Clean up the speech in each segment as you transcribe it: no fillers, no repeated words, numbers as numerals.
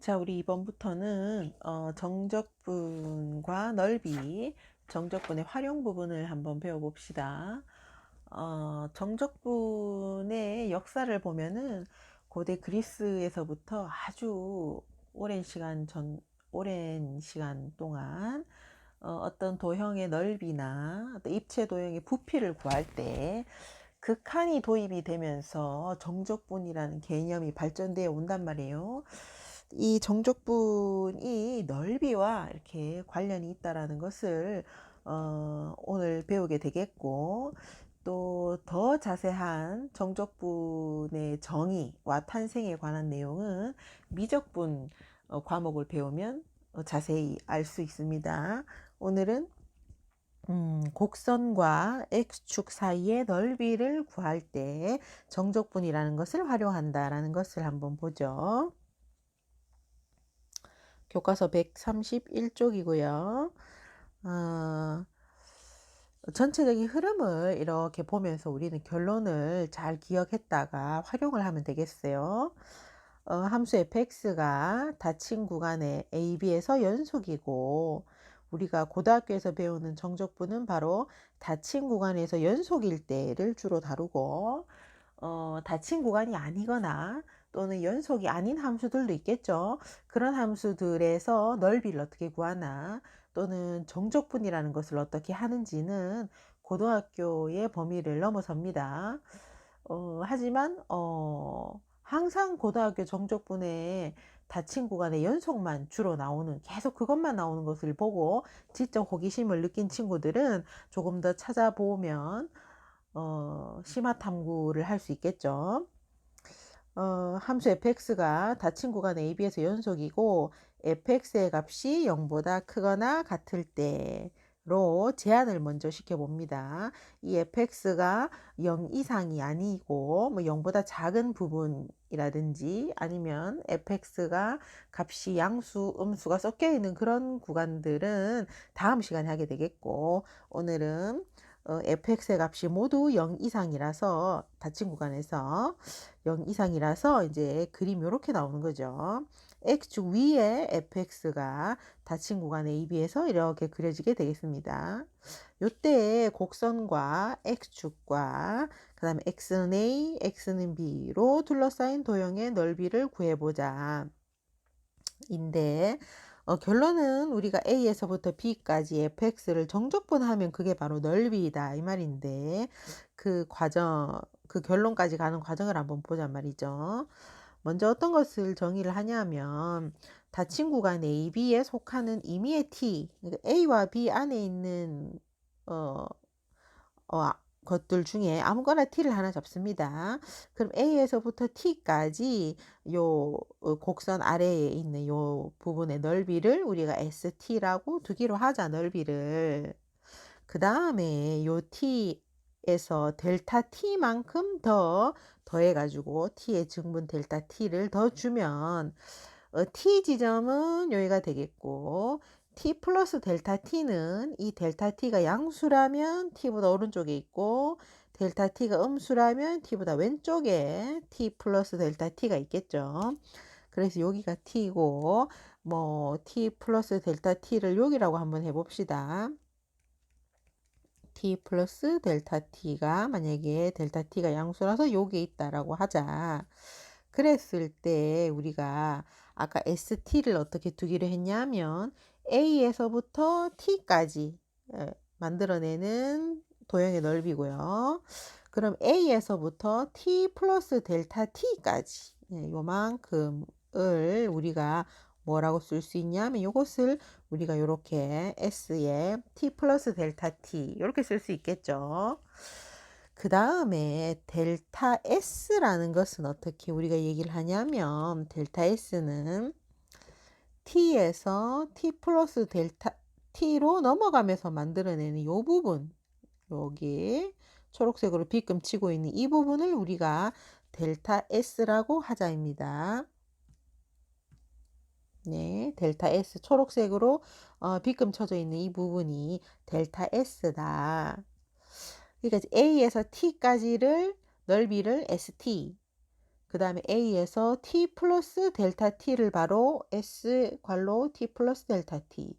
자, 우리 이번부터는 정적분과 넓이, 정적분의 활용 부분을 한번 배워봅시다. 정적분의 역사를 보면은 고대 그리스에서부터 아주 오랜 시간 동안 어떤 도형의 넓이나 어떤 입체 도형의 부피를 구할 때 극한이 도입이 되면서 정적분이라는 개념이 발전되어 온단 말이에요. 이 정적분이 넓이와 이렇게 관련이 있다라는 것을 오늘 배우게 되겠고, 또 더 자세한 정적분의 정의와 탄생에 관한 내용은 미적분 과목을 배우면 자세히 알 수 있습니다. 오늘은 곡선과 X축 사이의 넓이를 구할 때 정적분이라는 것을 활용한다라는 것을 한번 보죠. 교과서 131쪽이고요. 전체적인 흐름을 이렇게 보면서 우리는 결론을 잘 기억했다가 활용을 하면 되겠어요. 함수 fx가 닫힌 구간의 AB에서 연속이고, 우리가 고등학교에서 배우는 정적분은 바로 닫힌 구간에서 연속일 때를 주로 다루고, 닫힌 구간이 아니거나 또는 연속이 아닌 함수들도 있겠죠. 그런 함수들에서 넓이를 어떻게 구하나 또는 정적분이라는 것을 어떻게 하는지는 고등학교의 범위를 넘어섭니다. 하지만 항상 고등학교 정적분에 닫힌 구간의 연속만 주로 나오는, 계속 그것만 나오는 것을 보고 지적 호기심을 느낀 친구들은 조금 더 찾아보면 심화 탐구를 할 수 있겠죠. 함수 fx가 닫힌 구간 AB에서 연속이고 fx의 값이 0보다 크거나 같을 때로 제한을 먼저 시켜봅니다. 이 fx가 0 이상이 아니고 0보다 작은 부분이라든지 아니면 fx가 값이 양수, 음수가 섞여 있는 그런 구간들은 다음 시간에 하게 되겠고, 오늘은 fx의 값이 모두 0 이상이라서 닫힌 구간에서 0 이상이라서 이제 그림이 이렇게 나오는 거죠. x축 위에 fx가 닫힌 구간 AB에서 이렇게 그려지게 되겠습니다. 요때 곡선과 x축과 그 다음에 x는 A, x는 B로 둘러싸인 도형의 넓이를 구해보자 인데, 결론은 우리가 A에서부터 B까지 fx를 정적분하면 그게 바로 넓이다 이 말인데, 그 결론까지 가는 과정을 한번 보자 말이죠. 먼저 어떤 것을 정의를 하냐면, 닫힌 구간 A, B에 속하는 임의의 T, 그러니까 A와 B 안에 있는 어, 것들 중에 아무거나 t를 하나 잡습니다. 그럼 A에서부터 t까지 요 곡선 아래에 있는 요 부분의 넓이를 우리가 ST라고 두기로 하자, 넓이를. 그 다음에 요 t에서 델타 t만큼 더해가지고 t의 증분 델타 t를 더 주면 t 지점은 여기가 되겠고, t 플러스 델타 t는 이 델타 t가 양수라면 t보다 오른쪽에 있고, 델타 t가 음수라면 t보다 왼쪽에 t 플러스 델타 t가 있겠죠. 그래서 여기가 t고, t 플러스 델타 t를 여기라고 한번 해봅시다. t 플러스 델타 t가 만약에 델타 t가 양수라서 여기에 있다라고 하자. 그랬을 때 우리가 아까 ST를 어떻게 두기로 했냐면 A에서부터 T까지 만들어내는 도형의 넓이고요. 그럼 A에서부터 T 플러스 델타 T까지 요만큼을 우리가 뭐라고 쓸 수 있냐면 이것을 우리가 이렇게 S에 T 플러스 델타 T 이렇게 쓸 수 있겠죠. 그 다음에 델타 S라는 것은 어떻게 우리가 얘기를 하냐면, 델타 S는 T에서 T 플러스 델타 T로 넘어가면서 만들어내는 이 부분, 여기 초록색으로 빗금 치고 있는 이 부분을 우리가 델타 S라고 하자입니다. 네, 델타 S 초록색으로 빗금 쳐져 있는 이 부분이 델타 S다. 그러니까 A에서 T까지를 넓이를 ST, 그 다음에 A에서 t 플러스 델타 t를 바로 S 괄호 t 플러스 델타 t.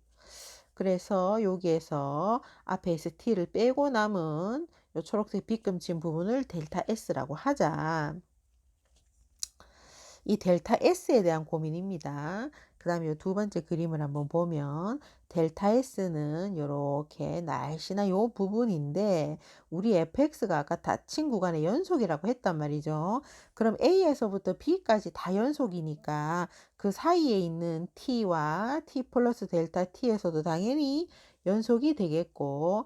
그래서 여기에서 앞에 ST를 빼고 남은 요 초록색 빗금친 부분을 델타 S라고 하자. 이 델타 S에 대한 고민입니다. 그 다음에 요 두 번째 그림을 한번 보면 델타 S는 이렇게 날씬한 요 부분인데 우리 fx가 아까 닫힌 구간의 연속이라고 했단 말이죠. 그럼 A에서부터 B까지 다 연속이니까 그 사이에 있는 t와 t 플러스 델타 t에서도 당연히 연속이 되겠고,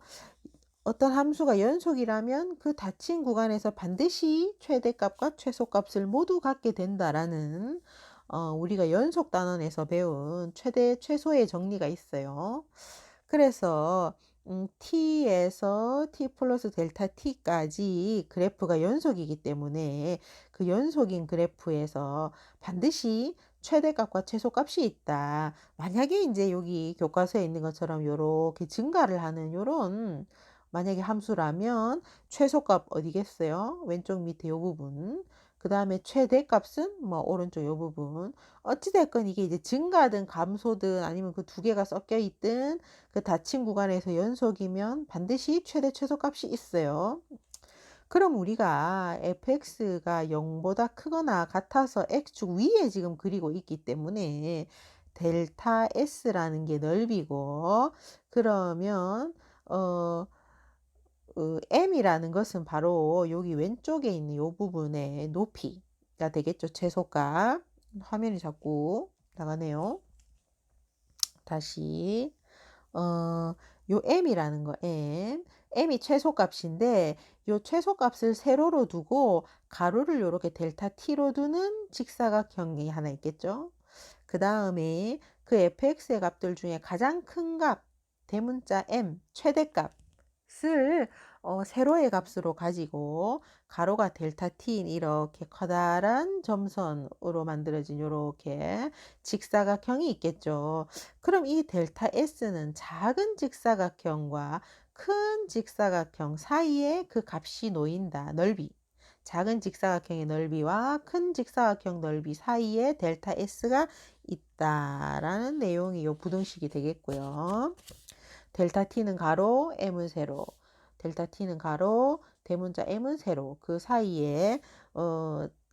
어떤 함수가 연속이라면 그 닫힌 구간에서 반드시 최대값과 최소값을 모두 갖게 된다라는 우리가 연속 단원에서 배운 최대 최소의 정리가 있어요. 그래서 t에서 t 플러스 델타 t까지 그래프가 연속이기 때문에 그 연속인 그래프에서 반드시 최대값과 최소값이 있다. 만약에 이제 여기 교과서에 있는 것처럼 이렇게 증가를 하는 요런 만약에 함수라면 최소값 어디겠어요? 왼쪽 밑에 요 부분. 그 다음에 최대값은 뭐 오른쪽 요 부분. 어찌됐건 이게 이제 증가든 감소든 아니면 그 두 개가 섞여 있든 그 닫힌 구간에서 연속이면 반드시 최대 최소값이 있어요. 그럼 우리가 fx가 0보다 크거나 같아서 x축 위에 지금 그리고 있기 때문에 델타 s라는 게 넓이고, 그러면 m이라는 것은 바로 여기 왼쪽에 있는 이 부분의 높이가 되겠죠. 최소값. 화면이 자꾸 나가네요. 다시 요 m이라는 거 m이 최소값인데 요 최소값을 세로로 두고 가로를 요렇게 델타 t로 두는 직사각형이 하나 있겠죠. 그 다음에 그 fx의 값들 중에 가장 큰 값, 대문자 m, 최대값을 세로의 값으로 가지고 가로가 델타 t인 이렇게 커다란 점선으로 만들어진 이렇게 직사각형이 있겠죠. 그럼 이 델타 s는 작은 직사각형과 큰 직사각형 사이에 그 값이 놓인다. 넓이. 작은 직사각형의 넓이와 큰 직사각형 넓이 사이에 델타 s가 있다라는 내용이 이 부등식이 되겠고요. 델타 t는 가로, m은 세로. 델타 t는 가로, 대문자 m은 세로. 그 사이에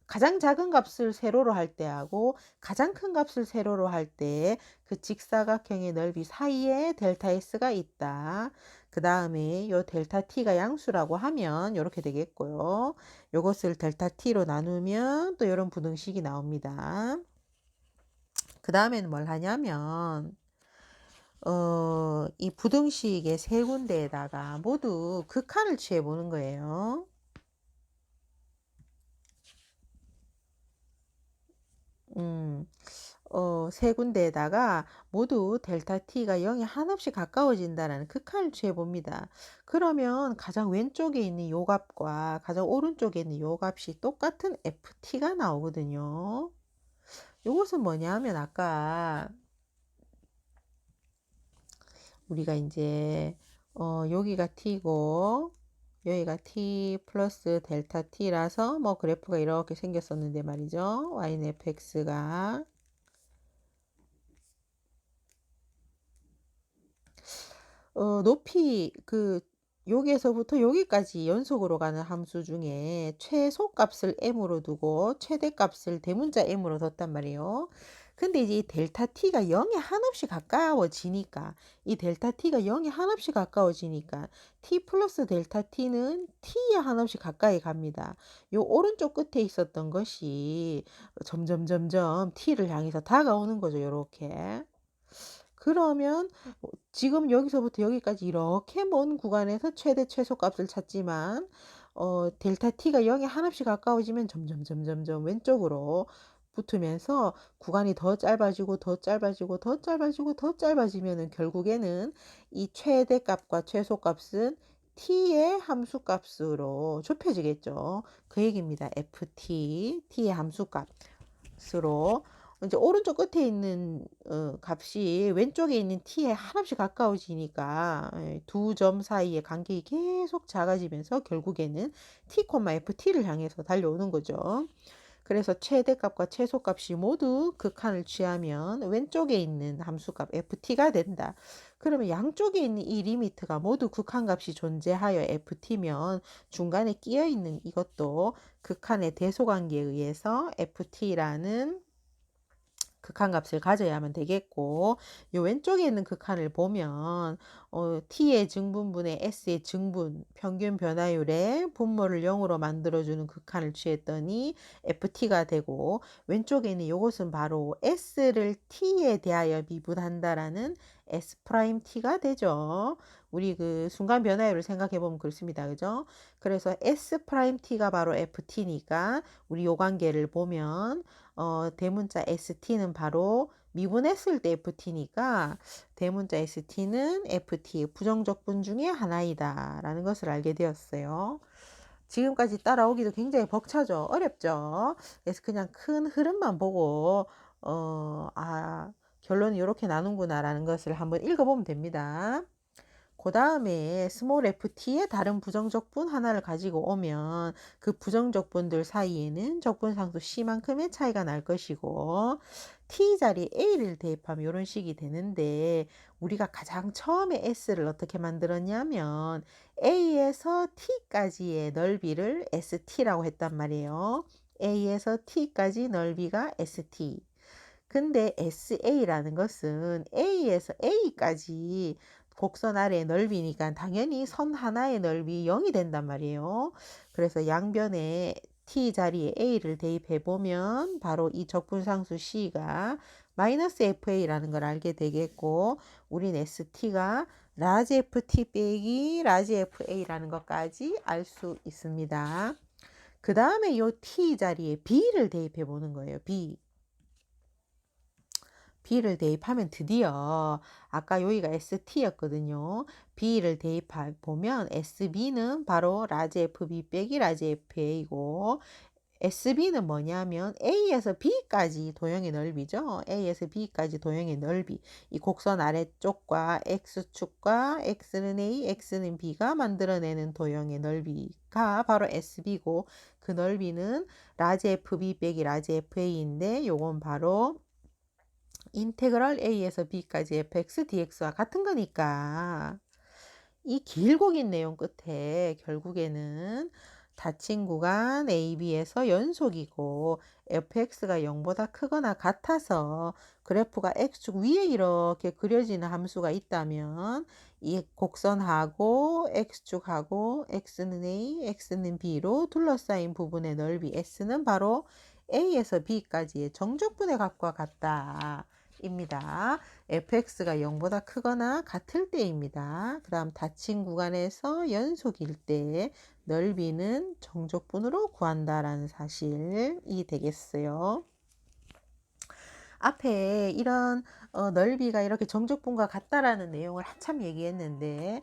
가장 작은 값을 세로로 할 때하고 가장 큰 값을 세로로 할 때 그 직사각형의 넓이 사이에 델타 s가 있다. 그 다음에 요 델타 t가 양수라고 하면 이렇게 되겠고요. 요것을 델타 t로 나누면 또 이런 부등식이 나옵니다. 그 다음에는 뭘 하냐면 이 부등식의 세 군데에다가 모두 극한을 취해 보는 거예요. 세 군데에다가 모두 델타 t가 0에 한없이 가까워진다는 극한을 취해 봅니다. 그러면 가장 왼쪽에 있는 요 값과 가장 오른쪽에 있는 요 값이 똑같은 ft가 나오거든요. 요것은 뭐냐 하면 아까 우리가 이제 여기가 t고 여기가 t 플러스 델타 t라서 뭐 그래프가 이렇게 생겼었는데 말이죠. y는 fx가 높이 여기에서부터 여기까지 연속으로 가는 함수 중에 최소값을 m으로 두고 최대값을 대문자 m으로 뒀단 말이에요. 근데 이제 이 델타 t가 0에 한없이 가까워지니까 이 델타 t가 0에 한없이 가까워지니까 t 플러스 델타 t는 t에 한없이 가까이 갑니다. 요 오른쪽 끝에 있었던 것이 점점 t를 향해서 다가오는 거죠. 요렇게. 그러면 지금 여기서부터 여기까지 이렇게 먼 구간에서 최대 최소값을 찾지만 델타 t가 0에 한없이 가까워지면 점점 왼쪽으로 붙으면서 구간이 더 짧아지고 더 짧아지고 더 짧아지고 더 짧아지면은 결국에는 이 최대값과 최소값은 t의 함수값으로 좁혀지겠죠. 그 얘기입니다. t의 함수값으로 이제 오른쪽 끝에 있는 값이 왼쪽에 있는 t에 한없이 가까워지니까 두 점 사이의 간격이 계속 작아지면서 결국에는 t, ft를 향해서 달려오는 거죠. 그래서 최대값과 최소값이 모두 극한을 취하면 왼쪽에 있는 함수값 ft가 된다. 그러면 양쪽에 있는 이 리미트가 모두 극한값이 존재하여 ft면 중간에 끼어 있는 이것도 극한의 대소관계에 의해서 ft라는 극한값을 가져야만 되겠고, 요 왼쪽에 있는 극한을 보면 t의 증분분의 s의 증분 평균 변화율의 분모를 0으로 만들어주는 극한을 취했더니 ft가 되고, 왼쪽에 있는 요것은 바로 s를 t에 대하여 미분한다라는 s't가 되죠. 우리 그 순간 변화율을 생각해 보면 그렇습니다. 그죠? 그래서 s't가 바로 ft니까 우리 요 관계를 보면 대문자 st는 바로 미분했을 때 ft니까 대문자 st는 ft 부정적분 중에 하나이다 라는 것을 알게 되었어요. 지금까지 따라오기도 굉장히 벅차죠. 어렵죠. 그래서 그냥 큰 흐름만 보고 결론이 이렇게 나는구나 라는 것을 한번 읽어보면 됩니다. 그 다음에 스몰 ft의 다른 부정적분 하나를 가지고 오면 그 부정적분들 사이에는 적분상수 c만큼의 차이가 날 것이고, t 자리에 a를 대입하면 이런 식이 되는데, 우리가 가장 처음에 s를 어떻게 만들었냐면 a에서 t까지의 넓이를 st라고 했단 말이에요. a에서 t까지 넓이가 st. 근데 SA라는 것은 A에서 A까지 곡선 아래의 넓이니까 당연히 선 하나의 넓이 0이 된단 말이에요. 그래서 양변에 t 자리에 a를 대입해 보면 바로 이 적분상수 c가 마이너스 fa라는 걸 알게 되겠고, 우린 st가 라지 ft 빼기 라지 fa라는 것까지 알 수 있습니다. 그 다음에 이 t 자리에 b를 대입해 보는 거예요. b를 대입하면 드디어 아까 여기가 st였거든요. b를 대입해 보면 sb는 바로 라지 fb 빼기 라지 fa이고, SB는 뭐냐면 A에서 B까지 도형의 넓이죠. A에서 B까지 도형의 넓이. 이 곡선 아래쪽과 X축과 X는 A, X는 B가 만들어내는 도형의 넓이가 바로 SB고, 그 넓이는 라지 FB 빼기 라지 FA인데 요건 바로 인테그럴 A에서 B까지 fx dx와 같은 거니까 이 길고 긴 내용 끝에 결국에는 닫힌 구간 AB에서 연속이고 fx가 0보다 크거나 같아서 그래프가 x축 위에 이렇게 그려지는 함수가 있다면 이 곡선하고 x축하고 x는 A, x는 B로 둘러싸인 부분의 넓이 S는 바로 A에서 B까지의 정적분의 값과 같다. 입니다. fx가 0보다 크거나 같을 때입니다. 그 다음 닫힌 구간에서 연속일 때 넓이는 정적분으로 구한다라는 사실이 되겠어요. 앞에 이런 넓이가 이렇게 정적분과 같다라는 내용을 한참 얘기했는데,